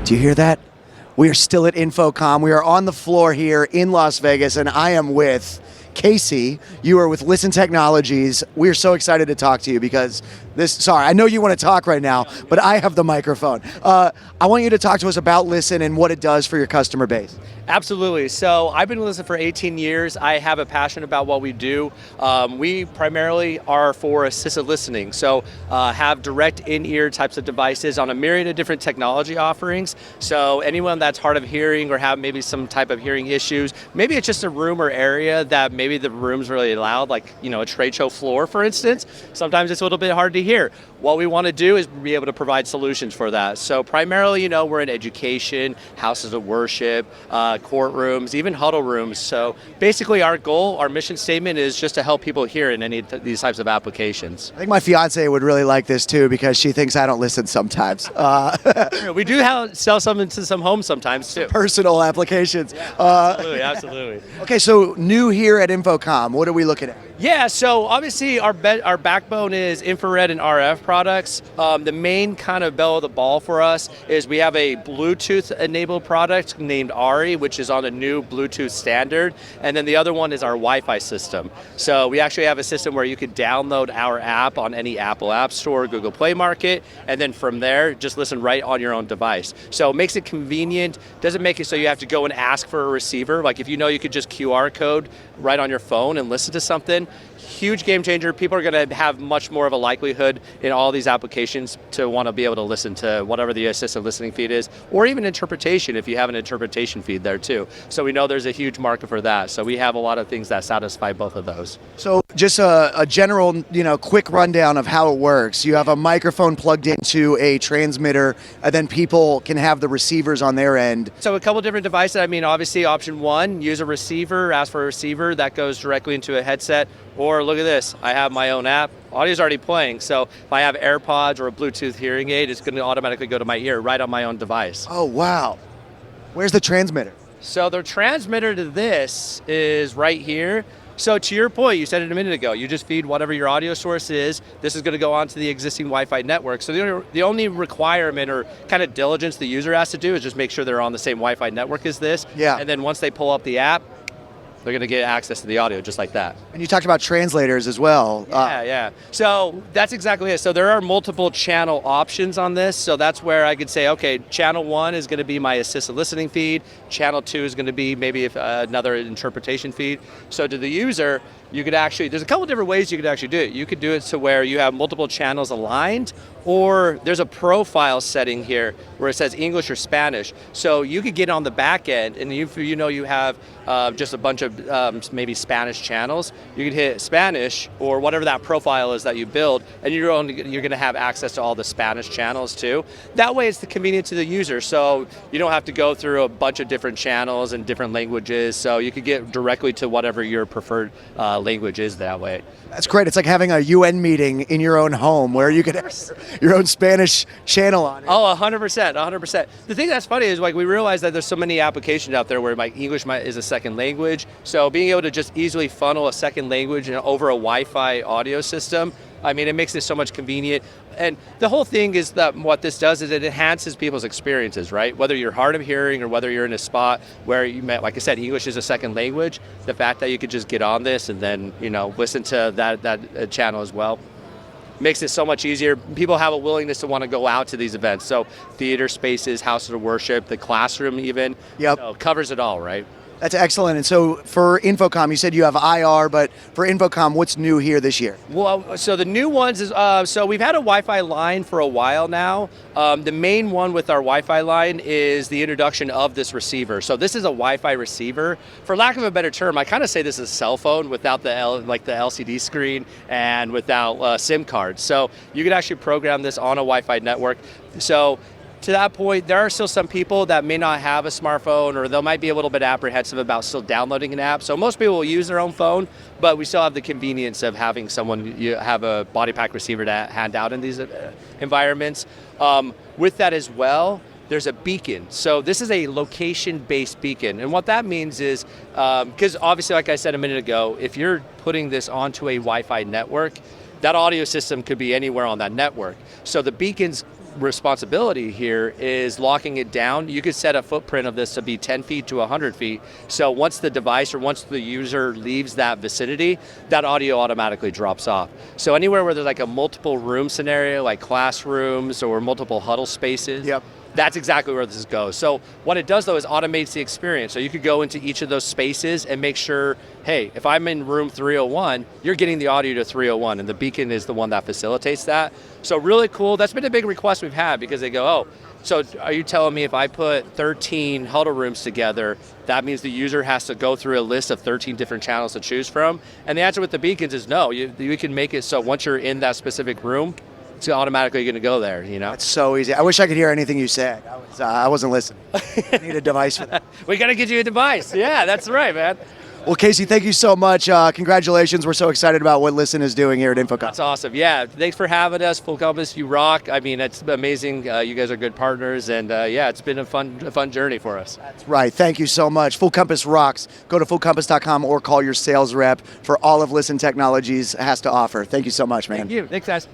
Do you hear that? We are still at InfoComm. We are on the floor here in Las Vegas, and I am with Kasey. You are with Listen Technologies. We are so excited to talk to you because I know you want to talk right now, but I have the microphone. I want you to talk to us about Listen and what it does for your customer base. Absolutely. So I've been with Listen for 18 years. I have a passion about what we do. We primarily are for assisted listening. So have direct in-ear types of devices on a myriad of different technology offerings. So anyone that's hard of hearing or have maybe some type of hearing issues, maybe it's just a room or area that maybe the room's really loud, like a trade show floor, for instance. Sometimes it's a little bit hard to hear. What we want to do is be able to provide solutions for that. So primarily, we're in education, houses of worship, courtrooms, even huddle rooms. So basically our goal, our mission statement is just to help people hear in any of these types of applications. I think my fiance would really like this too because she thinks I don't listen sometimes. We do sell some into some homes sometimes too. Personal applications. Yeah, absolutely. Okay, so new here at InfoComm, what are we looking at? Yeah, so obviously our backbone is infrared and RF products. The main kind of bell of the ball for us is we have a Bluetooth-enabled product named Ari, which is on a new Bluetooth standard, and then the other one is our Wi-Fi system. So we actually have a system where you could download our app on any Apple App Store, Google Play Market, and then from there, just listen right on your own device. So it makes it convenient, doesn't make it so you have to go and ask for a receiver. Like if you could just QR code right on your phone and listen to something, huge game changer. People are going to have much more of a likelihood in all these applications to want to be able to listen to whatever the assisted listening feed is, or even interpretation if you have an interpretation feed there too. So we know there's a huge market for that. So we have a lot of things that satisfy both of those. So just a general, quick rundown of how it works. You have a microphone plugged into a transmitter, and then people can have the receivers on their end. So a couple different devices. Obviously option one, use a receiver, ask for a receiver that goes directly into a headset. Or look at this, I have my own app. Audio's already playing, so if I have AirPods or a Bluetooth hearing aid, it's going to automatically go to my ear right on my own device. Oh, wow. Where's the transmitter? So the transmitter to this is right here. So to your point, you said it a minute ago, you just feed whatever your audio source is. This is going to go onto the existing Wi-Fi network. So the only requirement or kind of diligence the user has to do is just make sure they're on the same Wi-Fi network as this. Yeah. And then once they pull up the app, they're going to get access to the audio just like that. And you talked about translators as well. Yeah. So that's exactly it. So there are multiple channel options on this. So that's where I could say, okay, channel 1 is going to be my assisted listening feed. Channel 2 is going to be maybe another interpretation feed. So to the user, you could actually, there's a couple different ways you could actually do it. You could do it to where you have multiple channels aligned, or there's a profile setting here where it says English or Spanish. So you could get on the back end, and you have just a bunch of maybe Spanish channels, you could hit Spanish or whatever that profile is that you build, and you're going to have access to all the Spanish channels too. That way it's the convenience to the user, so you don't have to go through a bunch of different channels and different languages, so you could get directly to whatever your preferred language is that way. That's great. It's like having a UN meeting in your own home where you could have your own Spanish channel on it. Oh, 100%. The thing that's funny is we realize that there's so many applications out there where English is a second language. So being able to just easily funnel a second language over a Wi-Fi audio system, it makes it so much convenient. And the whole thing is that what this does is it enhances people's experiences, right? Whether you're hard of hearing or whether you're in a spot where like I said, English is a second language, the fact that you could just get on this and then, listen to that channel as well makes it so much easier. People have a willingness to want to go out to these events. So theater spaces, houses of worship, the classroom even. Yep. So it covers it all, right? That's excellent. And so for InfoComm, you said you have IR, but for InfoComm, what's new here this year? Well, so the new ones is, so we've had a Wi-Fi line for a while now. The main one with our Wi-Fi line is the introduction of this receiver. So this is a Wi-Fi receiver. For lack of a better term, I kind of say this is a cell phone without the LCD screen and without SIM cards. So you could actually program this on a Wi-Fi network. So to that point, there are still some people that may not have a smartphone, or they might be a little bit apprehensive about still downloading an app. So most people will use their own phone, but we still have the convenience of having you have a body pack receiver to hand out in these environments. With that as well, there's a beacon. So this is a location-based beacon. And what that means is, because obviously, like I said a minute ago, if you're putting this onto a Wi-Fi network, that audio system could be anywhere on that network. So the beacons responsibility here is locking it down. You could set a footprint of this to be 10 feet to 100 feet. So once the device or once the user leaves that vicinity, that audio automatically drops off. So anywhere where there's like a multiple room scenario, like classrooms or multiple huddle spaces, Yep. that's exactly where this goes. So what it does though is automates the experience. So you could go into each of those spaces and make sure, hey, if I'm in room 301, you're getting the audio to 301, and the beacon is the one that facilitates that. So really cool. That's been a big request we've had, because they go, oh, so are you telling me if I put 13 huddle rooms together, that means the user has to go through a list of 13 different channels to choose from? And the answer with the beacons is no. You can make it so once you're in that specific room, it's automatically going to go there, you know? It's so easy. I wish I could hear anything you said. I wasn't listening. I need a device for that. We got to get you a device. Yeah, that's right, man. Well, Kasey, thank you so much. Congratulations. We're so excited about what Listen is doing here at InfoComm. That's awesome. Yeah, thanks for having us. Full Compass, you rock. I mean, it's amazing. You guys are good partners, and yeah, it's been a fun journey for us. That's right. Thank you so much. Full Compass rocks. Go to fullcompass.com or call your sales rep for all of Listen Technologies has to offer. Thank you so much, man. Thank you. Thanks, guys.